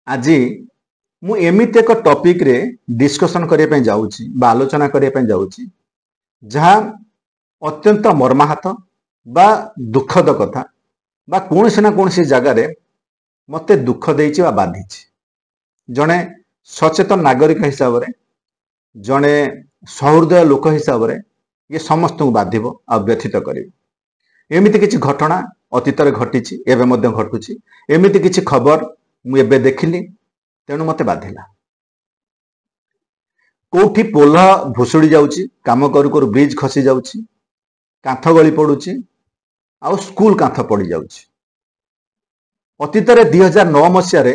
आज मु एमित एक टॉपिक रे डिस्कशन करने पे जाऊँगी बा आलोचना करने पे जाऊँगी जहाँ अत्यंत मर्माहत बा दुखद कथा बा कौन ना कौन जगार मते दुख देइछि बा बाधिछि। जड़े सचेतन नागरिक हिसाब से जड़े सहृदय लोक हिसाब से ये समस्त को बाधिब आ व्यथित कर एमती किसी घटना अतीत घटी एवं घटुची एमती किसी खबर मुझे देखिली तेणु मत बाधिला। कोठी पोल भुशुड़ी जाउची काम करू करू ब्रिज खसी जाउची कांथ गली पड़ुची आ स्कूल कांथ पड़ी जाउची। अतीत 2009 मसीह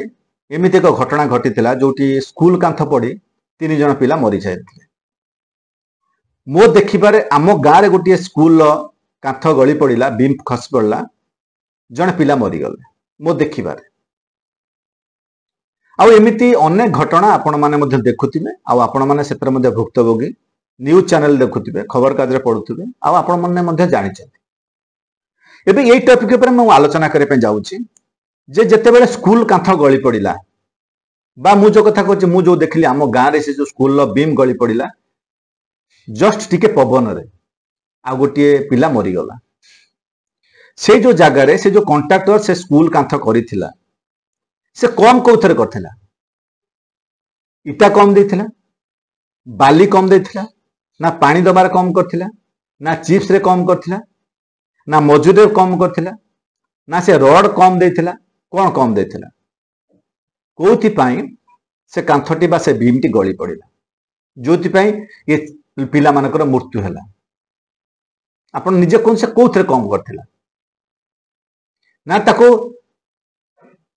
एमती एक घटना घटी जोटी स्कूल कांथ पड़ी 3 जन पिला मरी जाते। मो देखिबारे आम गाँव गोटे स्कूल कांथ गली पड़ा बीम खस पड़ा जड़े पिला मरीगले मो देखिबारे। आउ एमिति अनेक घटना आपण माने देखुथिबे आपण माने सेतर मध्ये भुक्तभोगी न्यूज चैनल देखुथिबे खबर कागज पढुथिबे आपण माने जानिछथि। एबे एई टॉपिक पर मैं आलोचना करे पे जाउछि जे जेतेबेले स्कूल कांथ गली पड़िला बा मु जो कथा कहछि मु जो देखली आम गाँ रे से जो स्कूल लो बीम गली पड़िला जस्ट टिके पवन रे आ गोटे पिला मरीगला। से जो जगार से जो कॉन्ट्रैक्टर से स्कूल कांथ करिथिला से कम कौथरे करथिला इटा कम देथिला बाली कम देथिला ना पानी दबार कम करथिला ना चिप्स रे कम करथिला ना मजूरी कम करथिला ना से रड कम देथिला कौन कम देथिला कोथि पई से कांथटी बा से बीमटी गली पड़िला जोथि पई ये पिला मानकर मृत्यु हैला। आपण निजे कोन से कोथरे कम करथिला ना ताको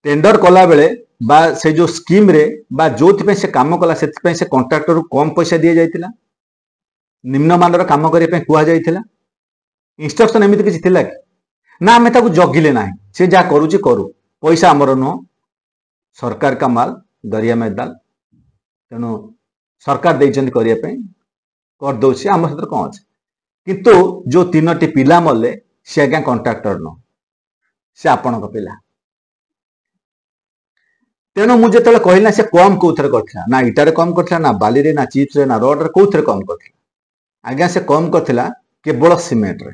टेंडर कला बेले बा से जो स्कीम रे बा जोथि से काम कला से कॉन्ट्रैक्टर कम पैसा दिया जाइतिला निम्न मानर काम करिया पे कुआ जाइतिला इंस्ट्रक्शन एमिति किछि थिला कि ना आमे ताको जगिले नाही से जा करूची करू पैसा हमर नो सरकार का माल दरिया में दाल तेणु सरकार देइचंदी करिया पे कर दउछि हमर सतर कोन अछि किंतु जो 3टी पिला मले से आज्ञा कॉन्ट्रैक्टर नो से आपण को पिला तेणु मुझे जो कहला से कम कौथरे करथिला ना इटारे कम करथिला ना बाली रे ना चिप्स रे ना रड रे कौथरे कम करथिला आज्ञा से कम करथिला केवल सीमेंट रे।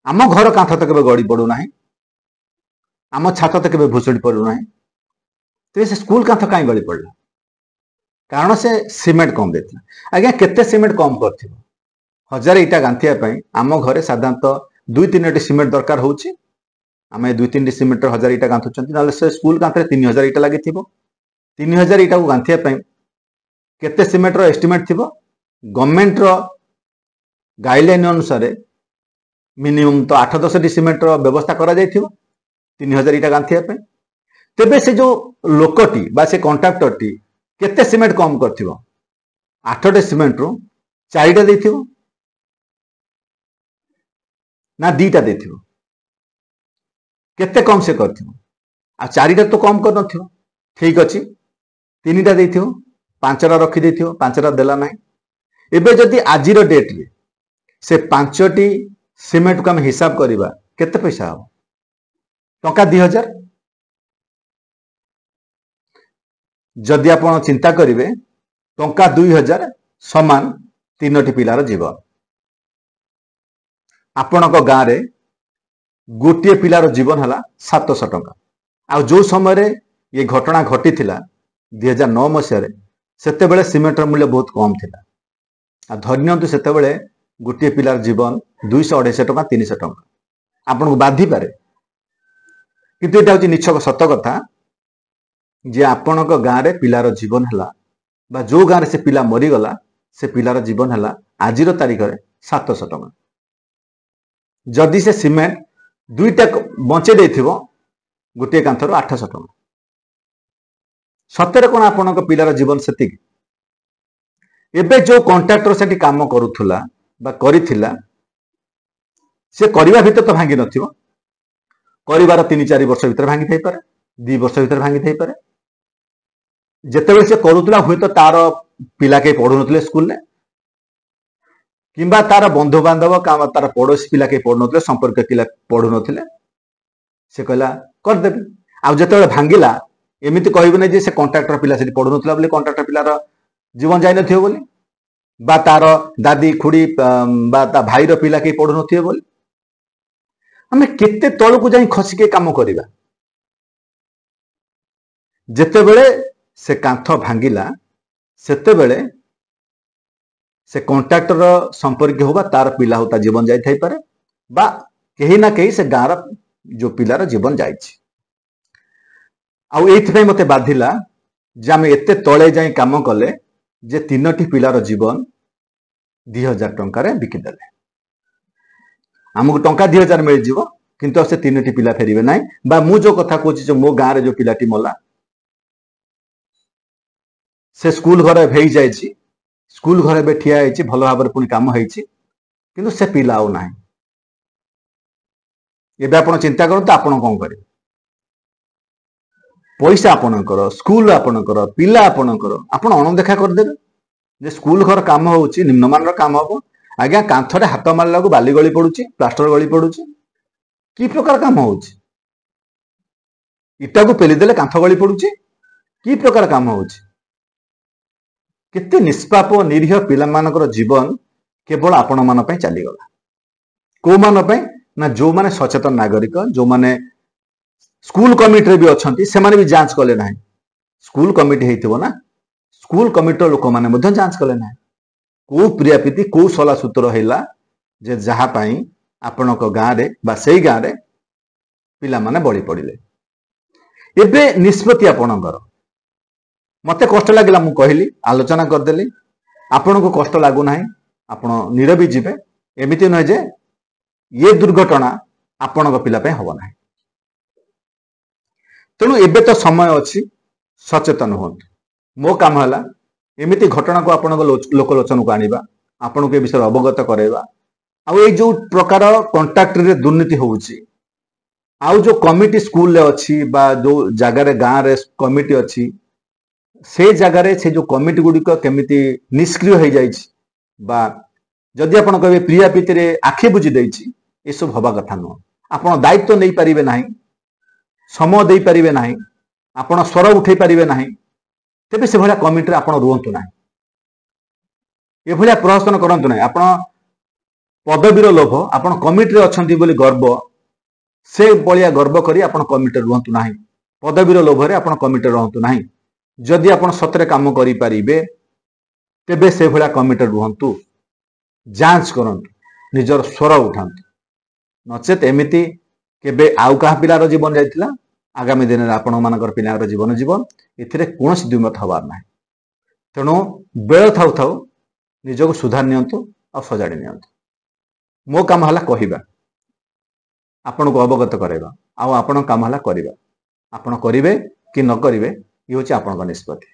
आम घर कांथ तो केबे गड़ी पड़ू नाही आम छात तो केबे भुसुड़ी पड़ू नाही तो से स्कूल कांथ काई गड़ी पड़ला कारण से सीमेंट कम देथिला। आज्ञा केते सीमेंट कम करथिबो 1000 इटा गांथिया पई आम घरे साधारणतः 2-3टी सीमेंट दरकार होउची आम 2-3 सीमेंट 1000 इटा गांथुचंती ना से स्कूल कांथरे 3000 इटा लागि थिबो 3000 इटा को गांथिया पई केते सीमेंट रो एस्टिमेट थिबो गवर्नमेंट रो गाइडलाइन अनुसार मिनिमम तो 8-10 सीमेंट रो व्यवस्था करा जाइथिबो 3000 इटा गांथिया पई। तेबे से जो लोकटी बा से कॉन्ट्रैक्टर टी केते सीमेंट कम करथिबो 8टे सीमेंट रो 4टा देथिबो ना 2टा देथिबो केते कम से करथिबो आ 4टा तो कम कर नथिबो ठीक अछि 3टा देथिबो 5टा रखि देथिबो 5टा देला नाही। एबे जदि आजिर डेट रे से 5टी सीमेंट को हम हिसाब करिबा केते पैसा हो टका 2000 जदि आपण चिंता करिवे टका 2000 समान 3टी पिलार जीवन। आपणक गाँव रे गोटे पिलार जीवन हला 700 टका आ जो समय रे ये घटना घटी थिला 2009 मसीह सेते बेले सीमेंट मूल्य बहुत कम थिला आ धन्यंतु सेते बेले गोटे पिलार जीवन 200-250 टका 300 टका आपन को बाधी पारे किंतु एटा होची निछक सत कथा जे आपणक गाँव रे पिलार जीवन हला बा जो गाँव रे से पिला मरी गला से पिलार जीवन हला आजिर तारीख रे 700 टका। जदि से सीमेंट 2टा बंचे देथिबो गोटे कांथरो 800 टका सତରେ कोन आपणक पिलार जीवन सेति एबे जो कॉन्ट्रैक्टर सेठी काम करूथुला बा करिथिला से करिवा भितर तो भांगी नथिबो करिवार 3-4 वर्ष भीतर भांगी थाई पारे 2 वर्ष भीतर भांगी थाई पारे जेतेबेले से करूथुला हुई तो तार पिला के पढु नथले स्कूल ले किंबा तार बंधु बांधव काम तार पड़ोसी पिला के पढ़ु नथिले संपर्क पिला पढ़ु नथिले से कहला कर देबे आउ जेतेबेले भांगिला एमिति कहबे नै जे से कॉन्ट्रैक्टर पिला से पढु नथला बोली कॉन्ट्रैक्टर पिलार जीवन जाय नथियो बोली बा तार दादी खुड़ी बा ता भाई रो पिला के पढु नथियो बोली आमे केते तळकु जाई खसी के काम करिबा जेतेबेले से कांथ भांगिला सेतेबेले से कॉन्ट्रैक्टर संपर्क होगा तार पिला होता जीवन जाई थाई पारे बा कहीं ना कहीं से गाँव जो पिलार जीवन जाइछि आउ एइथि मते बाधिला जे आमे एते तळे जाई काम कले जे तीनोटी पिलार जीवन 2000 टंका रे बिकि देले हमको टंका 2000 मिल जीवो किंतु से तीनोटी पिला फेरिबे नाही बा मु जो कथा कहछि जे मो गाँ रे जो पिलाटी मला से स्कूल घरे भेई जाइछि स्कूल घरे बे ठिया आइछि भलो भाबरे पुनी काम होइछि किंतु से पिला आउ नाही एबे आपण चिंता करत आपण कोन करिवे पैसा आपणकर स्कूल आपणकर पिला आपणकर आपण अणदेखा कर देबे जे स्कूल घर काम होउछि निम्नमान रो काम हो आज्ञा कांथरे हाथ मारला को बाली गली पडुछि प्लास्टर गली पडुछि की प्रकार काम होउछि इटा को पेली देले कांथ गली पडुछि की प्रकार काम होउछि केते निष्पाप निरीह पिला मानकर जीवन केवल आपण मान पे चली गला को मान पे ना जो माने सचेतन नागरिक जो माने स्कूल कमिटी रे भी अछंती से माने भी जांच कले नाही स्कूल कमिटी हेतिबो ना स्कूल कमिटी लोक माने मध्य जांच कले नाही को प्रियापीति को सला सूत्र हैला जे जहा पाई आपनक गाँ रे बा सेई गाँ रे पिला माने बळी पड़िले एबे निष्पत्ति आपनकर मते कष्ट लागिला मु कहली आलोचना कर देली आपनको कष्ट लागु नाही आपण नीरवी जिबे एमिति न जे ये दुर्घटना आपनक पिला पे होबो नाही तेणु एबे तो समय अच्छी सचेतन हूँ मो काम है एमती घटना को आपण लोकलोचन को आनिबा आपण को विषय अवगत करवा आउ ये जो प्रकार कंट्राक्ट रे दुर्नीति होउची आउ जो कमिटी स्कूल रे अच्छी बा जो जगार गाँव रे कमिटी अच्छी से जगार से जो कमिटी गुड़िक केमिति निष्क्रिय हो जाइछि बा जदि आपण कहबे प्रिया पीति रे आखि बुझी देइछि ए सब हवा कथा न आपण दायित्व नहीं पारिबे नाही समय दे पारिबे नाही आपण स्वर उठे पारिबे नाही तेबे से भला कमिटी रे आपण रुहंतु नाही ए भला प्रहसन करंतु नाही आपण पदवीर लोभ आपण कमिटी रे अछंती बोली गर्व से बलिया गर्व करी आपण कमिटी रे रुहंतु नाही पदवीर लोभ रे आपण कमिटी रे रहंतु नाही जदि आपण सतरे काम करि पारिबे तेबे से भला कमिटी रे रुहंतु जांच करंतु निजर स्वर उठांतु नचेत एमिति केबे आउ कहा पिलार जीवन जाइतिला आगामी दिन में आपण मानकर पिलार जीवन जीवन एथिरे कोनोसी दुमत हबार नाही तेणु बेल थाउ थाउ निजको सुधार नियंतु आ सजाड़ी नियंतु मो काम हला कहिबा आपण को अवगत कराइबा आ आपण काम हला करिबा आपण करिवे कि न करिवे ये होची आपण निष्पत्ति।